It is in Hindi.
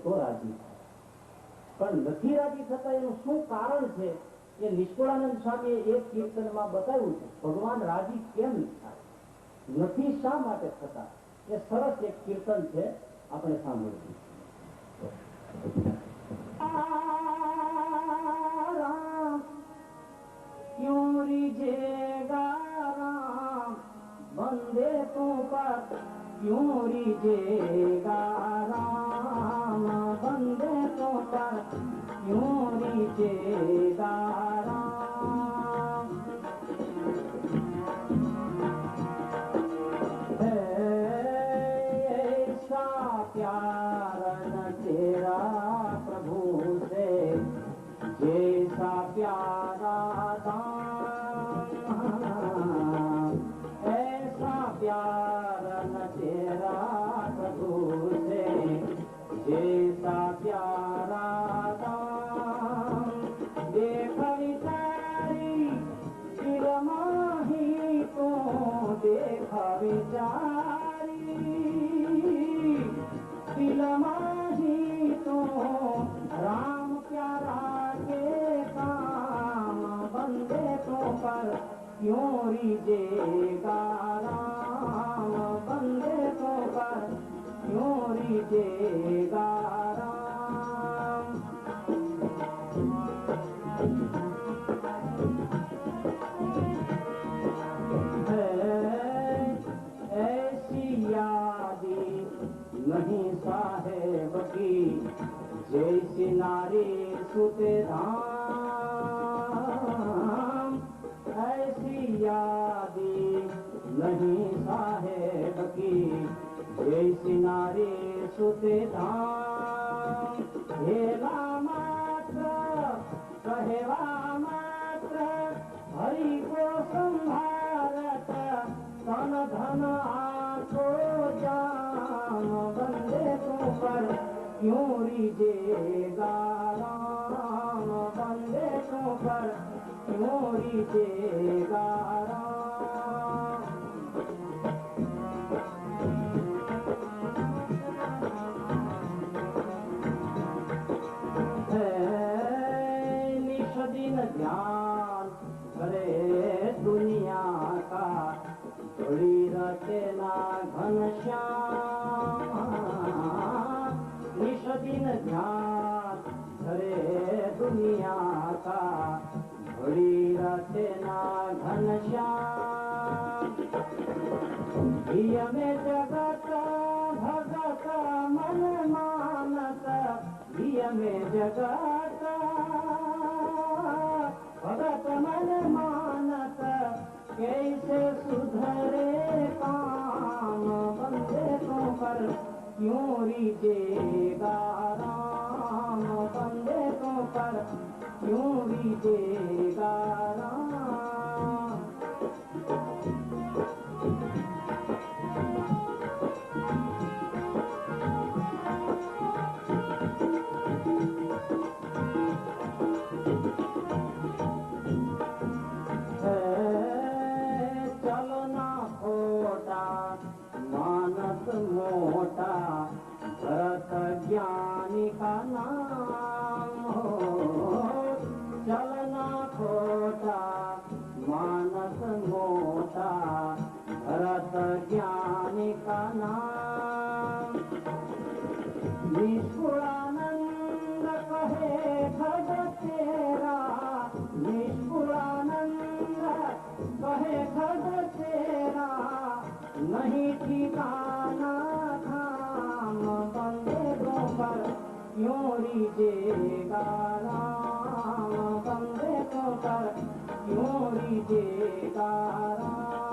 તો રાજી પણ નથી રાજી થતા એનું શું કારણ છે એ નિષ્કુળાનંદ સ્વામીએ એક કીર્તનમાં બતાવ્યું છે. ભગવાન રાજી કેમ થાય, નથી શા માટે થતા, એ સરસ એક કીર્તન છે, આપણે સાંભળ્યું. क्यों रिझेगा राम बंदे तो पर, क्यों रिझेगा राम बंदे तो पर, क्यों रिझेगा राम. ऐसा प्यार न तेरा प्रभु से जैसा प्यारा दाम, ऐसा प्यार न तेरा प्रभु से जैसा प्यारा दाम. देख विचारी दिल माही तो, देख विचारी दिल माही तो, राम प्यारा के काम बंदे तो पर, क्यों रिझेगा राम बंदे तो पर, क्यों रिझेगा राम. ऐसी यादी नहीं साहेब की, जैसी नारी सुते धाम. ऐसी यादी नहीं साहेब की, जैसी नारी सुते धाम. हेला मात्र कहेवा मात्र, हरि को संभारत तन धन आको जाम बंदे तो पर, क्यों रिझेगा राम बंदे तो पर, क्यों रिझेगा राम. निश दिन ध्यान करे दुनिया का, थोड़ी रखे ना घनश्याम. निश दिन ध्यान करे दुनिया का, थोड़ी रखे ना घनश्याम. हिय में जगत भगत मन मानत, हिय में जगत भगत मन मानत, कैसे सुधरे काम बंदे तो पर, क्यों रिझेगा राम बंदे तो पर, क्यों रिझेगा राम. चलना खोटा मानस मोटा, भरत ज्ञानी का नाम हो. चलना खोटा मानस मोटा, भरत ज्ञानी का नाम. निष्कुळानंद कहे खग तेरा, निष्कुळानंद कहे खग तेरा, नहीं ठिकाना धाम बंदे तो पर, क्यों रिझेगा राम बंदे तो पर, क्यों रिझेगा राम.